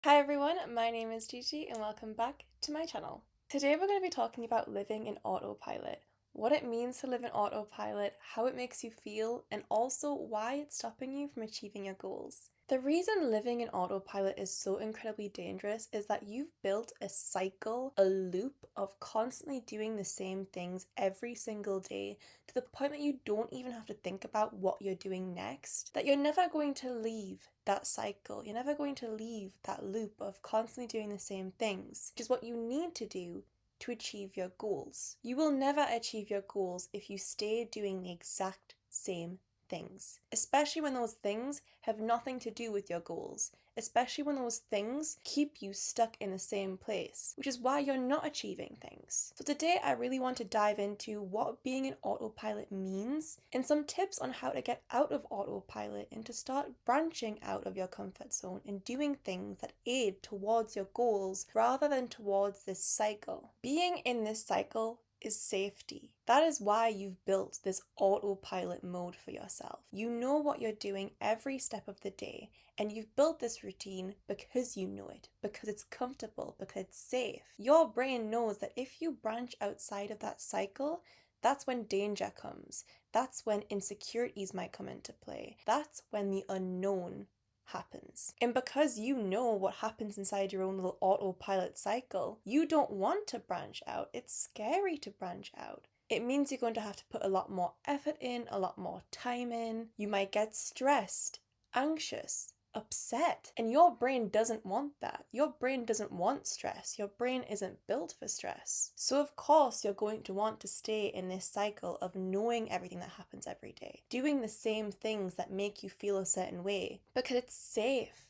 Hi everyone, my name is Gigi and welcome back to my channel. Today we're going to be talking about living in autopilot, what it means to live in autopilot, how it makes you feel, and also why it's stopping you from achieving your goals. The reason living in autopilot is so incredibly dangerous is that you've built a cycle, a loop of constantly doing the same things every single day to the point that you don't even have to think about what you're doing next, that you're never going to leave that cycle. You're never going to leave that loop of constantly doing the same things, which is what you need to do to achieve your goals. You will never achieve your goals if you stay doing the exact same things, especially when those things have nothing to do with your goals, especially when those things keep you stuck in the same place, which is why you're not achieving things. So today I really want to dive into what being in autopilot means and some tips on how to get out of autopilot and to start branching out of your comfort zone and doing things that aid towards your goals rather than towards this cycle. Being in this cycle is safety. That is why you've built this autopilot mode for yourself. You know what you're doing every step of the day, and you've built this routine because you know it, because it's comfortable, because it's safe. Your brain knows that if you branch outside of that cycle, that's when danger comes. That's when insecurities might come into play. That's when the unknown happens. And because you know what happens inside your own little autopilot cycle, you don't want to branch out. It's scary to branch out. It means you're going to have to put a lot more effort in, a lot more time in. You might get stressed, anxious, upset, and your brain doesn't want that. Your brain doesn't want stress. Your brain isn't built for stress. So of course you're going to want to stay in this cycle of knowing everything that happens every day, doing the same things that make you feel a certain way because it's safe.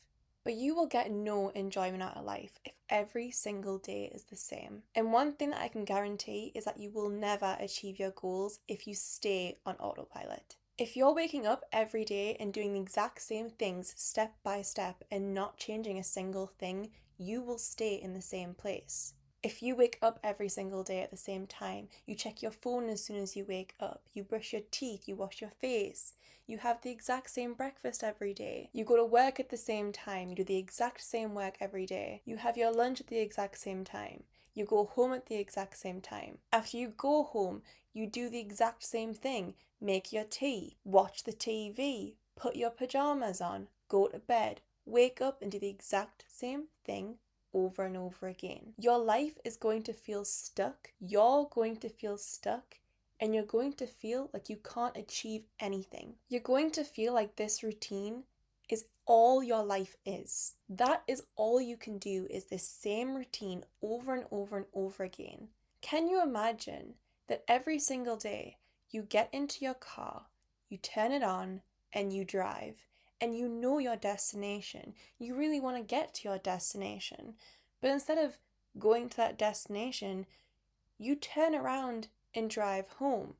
But you will get no enjoyment out of life if every single day is the same. And one thing that I can guarantee is that you will never achieve your goals if you stay on autopilot. If you're waking up every day and doing the exact same things step by step and not changing a single thing, you will stay in the same place. If you wake up every single day at the same time, you check your phone as soon as you wake up, you brush your teeth, you wash your face, you have the exact same breakfast every day, you go to work at the same time, you do the exact same work every day, you have your lunch at the exact same time, you go home at the exact same time. After you go home, you do the exact same thing. Make your tea, watch the TV, put your pajamas on, go to bed, wake up and do the exact same thing over and over again. Your life is going to feel stuck. You're going to feel stuck and you're going to feel like you can't achieve anything. You're going to feel like this routine is all your life is. That is all you can do is this same routine over and over and over again. Can you imagine that every single day you get into your car, you turn it on, and you drive, and you know your destination. You really want to get to your destination. But instead of going to that destination, you turn around and drive home.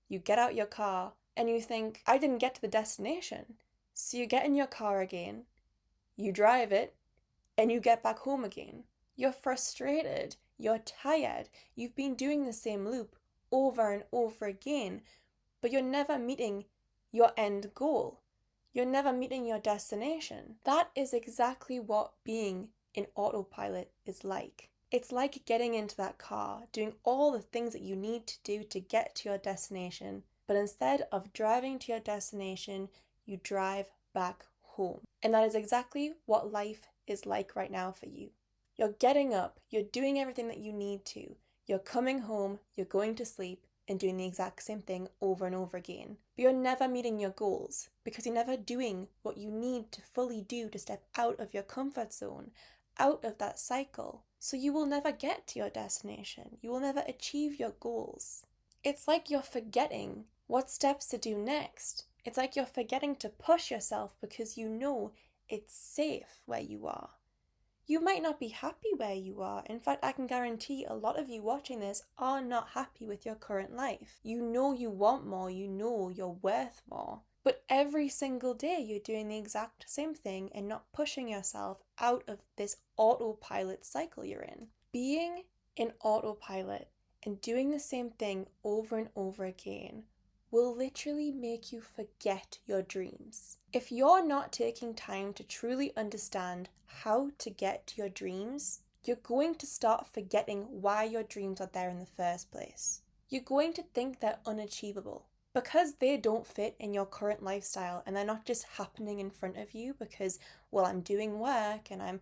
You get out your car and you think, I didn't get to the destination. So you get in your car again, you drive it, and you get back home again. You're frustrated, you're tired, you've been doing the same loop over and over again, but you're never meeting your end goal. You're never meeting your destination. That is exactly what being in autopilot is like. It's like getting into that car, doing all the things that you need to do to get to your destination, but instead of driving to your destination, you drive back home. And that is exactly what life is like right now for you. You're getting up, you're doing everything that you need to, you're coming home, you're going to sleep, and doing the exact same thing over and over again. But you're never meeting your goals because you're never doing what you need to fully do to step out of your comfort zone, out of that cycle. So you will never get to your destination. You will never achieve your goals. It's like you're forgetting what steps to do next. It's like you're forgetting to push yourself because you know it's safe where you are. You might not be happy where you are. In fact, I can guarantee a lot of you watching this are not happy with your current life. You know you want more, you know you're worth more. But every single day you're doing the exact same thing and not pushing yourself out of this autopilot cycle you're in. Being in autopilot and doing the same thing over and over again will literally make you forget your dreams. If you're not taking time to truly understand how to get to your dreams, you're going to start forgetting why your dreams are there in the first place. You're going to think they're unachievable because they don't fit in your current lifestyle, and they're not just happening in front of you because, well, I'm doing work and I'm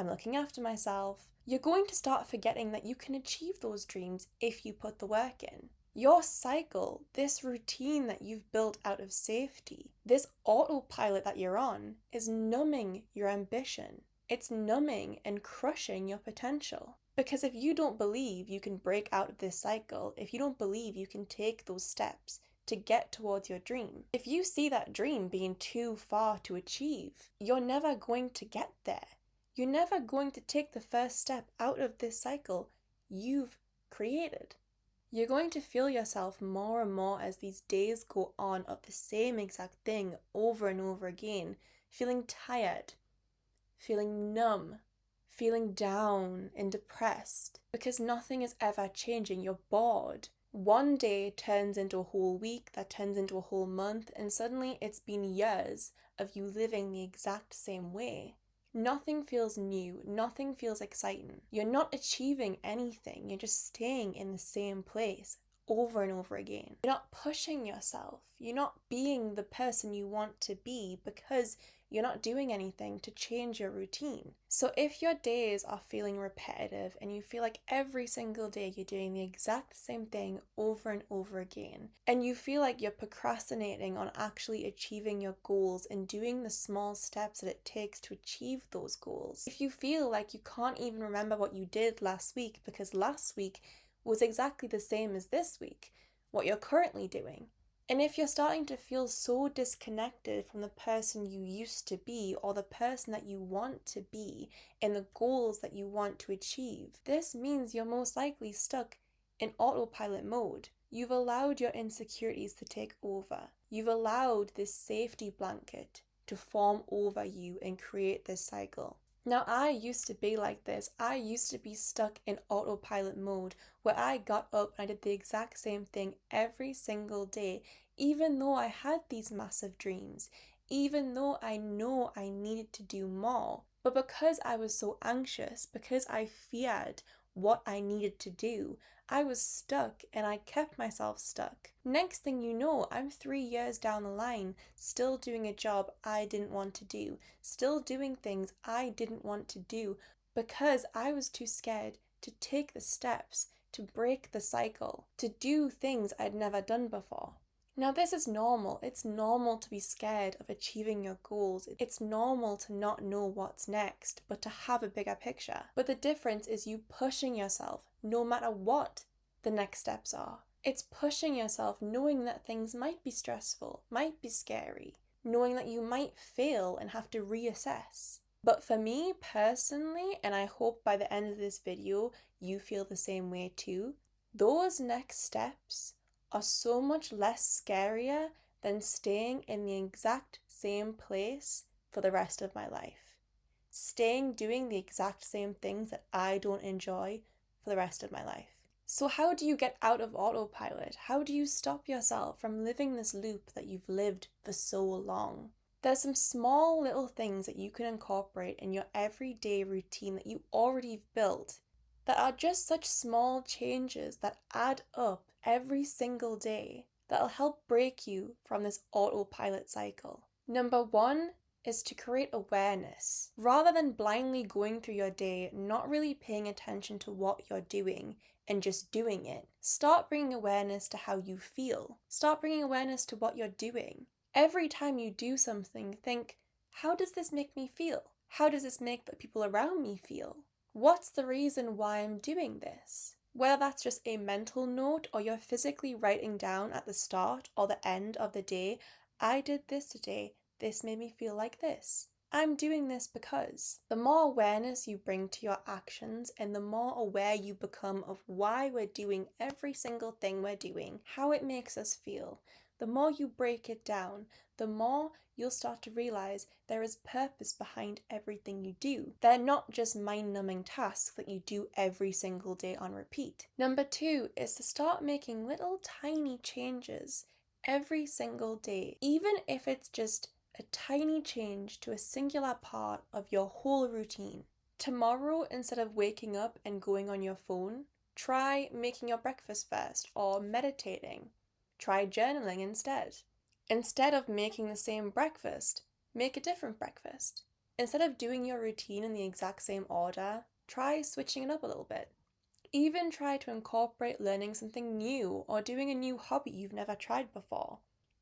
looking after myself. You're going to start forgetting that you can achieve those dreams if you put the work in. Your cycle, this routine that you've built out of safety, this autopilot that you're on, is numbing your ambition. It's numbing and crushing your potential. Because if you don't believe you can break out of this cycle, if you don't believe you can take those steps to get towards your dream, if you see that dream being too far to achieve, you're never going to get there. You're never going to take the first step out of this cycle you've created. You're going to feel yourself more and more as these days go on of the same exact thing over and over again, feeling tired, feeling numb, feeling down and depressed because nothing is ever changing. You're bored. One day turns into a whole week, that turns into a whole month, and suddenly it's been years of you living the exact same way. Nothing feels new, nothing feels exciting. You're not achieving anything, you're just staying in the same place over and over again. You're not pushing yourself, you're not being the person you want to be because you're not doing anything to change your routine. So if your days are feeling repetitive and you feel like every single day you're doing the exact same thing over and over again, and you feel like you're procrastinating on actually achieving your goals and doing the small steps that it takes to achieve those goals, if you feel like you can't even remember what you did last week because last week was exactly the same as this week, what you're currently doing, and if you're starting to feel so disconnected from the person you used to be or the person that you want to be and the goals that you want to achieve, this means you're most likely stuck in autopilot mode. You've allowed your insecurities to take over. You've allowed this safety blanket to form over you and create this cycle. Now, I used to be like this. I used to be stuck in autopilot mode where I got up and I did the exact same thing every single day, even though I had these massive dreams, even though I know I needed to do more. But because I was so anxious, because I feared what I needed to do, I was stuck and I kept myself stuck. Next thing you know, I'm 3 years down the line, still doing a job I didn't want to do, still doing things I didn't want to do because I was too scared to take the steps, to break the cycle, to do things I'd never done before. Now, this is normal. It's normal to be scared of achieving your goals. It's normal to not know what's next, but to have a bigger picture. But the difference is you pushing yourself no matter what the next steps are. It's pushing yourself knowing that things might be stressful, might be scary, knowing that you might fail and have to reassess. But for me personally, and I hope by the end of this video you feel the same way too, those next steps are so much less scarier than staying in the exact same place for the rest of my life. Staying doing the exact same things that I don't enjoy for the rest of my life. So how do you get out of autopilot? How do you stop yourself from living this loop that you've lived for so long? There's some small little things that you can incorporate in your everyday routine that you already built that are just such small changes that add up every single day that'll help break you from this autopilot cycle. Number one is to create awareness. Rather than blindly going through your day, not really paying attention to what you're doing and just doing it, start bringing awareness to how you feel. Start bringing awareness to what you're doing. Every time you do something, think, how does this make me feel? How does this make the people around me feel? What's the reason why I'm doing this? Whether that's just a mental note or you're physically writing down at the start or the end of the day, I did this today, this made me feel like this. I'm doing this because. The more awareness you bring to your actions and the more aware you become of why we're doing every single thing we're doing, how it makes us feel, the more you break it down, the more you'll start to realize there is purpose behind everything you do. They're not just mind-numbing tasks that you do every single day on repeat. Number two is to start making little tiny changes every single day, even if it's just a tiny change to a singular part of your whole routine. Tomorrow, instead of waking up and going on your phone, try making your breakfast first or meditating. Try journaling instead. Instead of making the same breakfast, make a different breakfast. Instead of doing your routine in the exact same order, try switching it up a little bit. Even try to incorporate learning something new or doing a new hobby you've never tried before.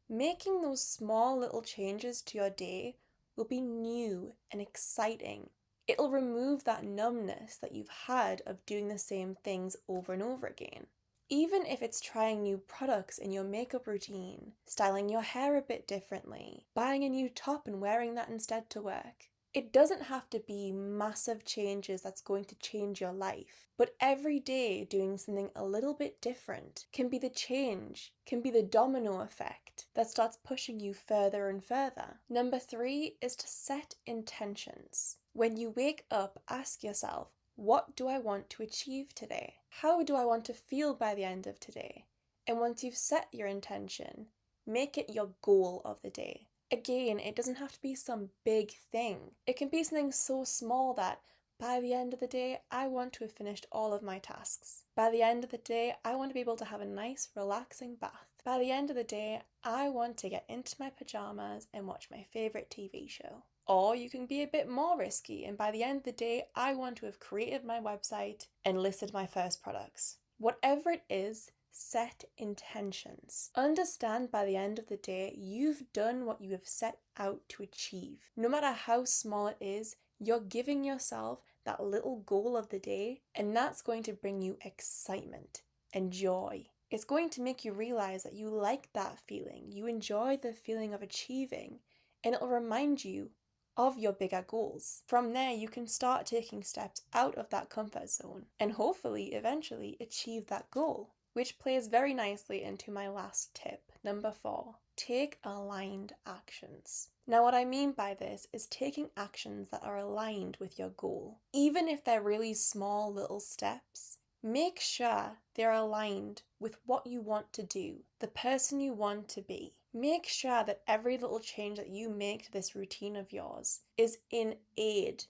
Making those small little changes to your day will be new and exciting. It'll remove that numbness that you've had of doing the same things over and over again. Even if it's trying new products in your makeup routine, styling your hair a bit differently, buying a new top and wearing that instead to work. It doesn't have to be massive changes that's going to change your life, but every day doing something a little bit different can be the change, can be the domino effect that starts pushing you further and further. Number 3 is to set intentions. When you wake up, ask yourself, what do I want to achieve today? How do I want to feel by the end of today? And once you've set your intention, make it your goal of the day. Again, it doesn't have to be some big thing. It can be something so small that by the end of the day, I want to have finished all of my tasks. By the end of the day, I want to be able to have a nice, relaxing bath. By the end of the day, I want to get into my pajamas and watch my favourite TV show. Or you can be a bit more risky, and by the end of the day, I want to have created my website and listed my first products. Whatever it is, set intentions. Understand by the end of the day, you've done what you have set out to achieve. No matter how small it is, you're giving yourself that little goal of the day, and that's going to bring you excitement and joy. It's going to make you realize that you like that feeling, you enjoy the feeling of achieving, and it'll remind you of your bigger goals. From there, you can start taking steps out of that comfort zone and hopefully eventually achieve that goal. Which plays very nicely into my last tip, number 4. Take aligned actions. Now, what I mean by this is taking actions that are aligned with your goal. Even if they're really small little steps, make sure they're aligned with what you want to do, the person you want to be. Make sure that every little change that you make to this routine of yours is in aid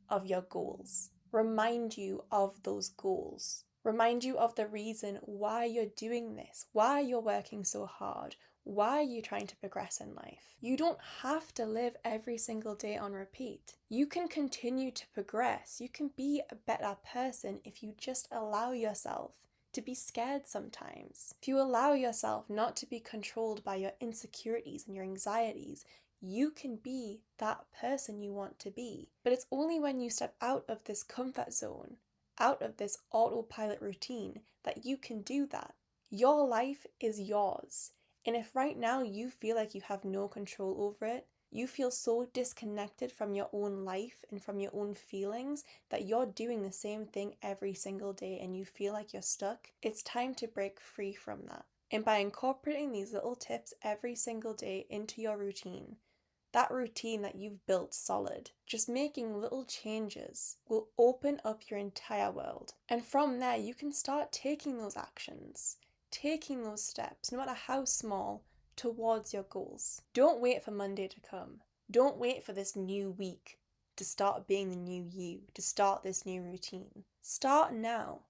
of your goals. Remind you of those goals. Remind you of the reason why you're doing this, why you're working so hard, why you're trying to progress in life. You don't have to live every single day on repeat. You can continue to progress. You can be a better person if you just allow yourself to be scared sometimes. If you allow yourself not to be controlled by your insecurities and your anxieties, you can be that person you want to be. But it's only when you step out of this comfort zone, out of this autopilot routine, that you can do that. Your life is yours. And if right now you feel like you have no control over it, you feel so disconnected from your own life and from your own feelings that you're doing the same thing every single day and you feel like you're stuck, it's time to break free from that. And by incorporating these little tips every single day into your routine, that routine that you've built solid, just making little changes will open up your entire world. And from there, you can start taking those actions, taking those steps, no matter how small, towards your goals. Don't wait for Monday to come. Don't wait for this new week to start being the new you, to start this new routine. Start now.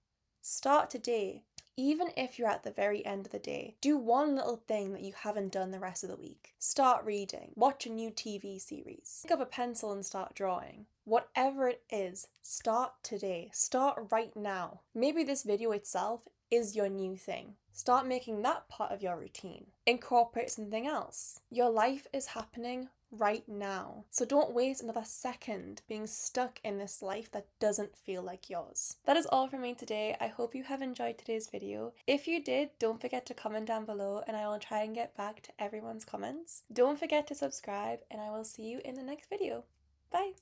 Start today. Even if you're at the very end of the day, do one little thing that you haven't done the rest of the week. Start reading, watch a new TV series, pick up a pencil and start drawing. Whatever it is, start today. Start right now. Maybe this video itself is your new thing. Start making that part of your routine. Incorporate something else. Your life is happening right now. So don't waste another second being stuck in this life that doesn't feel like yours. That is all from me today. I hope you have enjoyed today's video. If you did, don't forget to comment down below and I will try and get back to everyone's comments. Don't forget to subscribe and I will see you in the next video. Bye!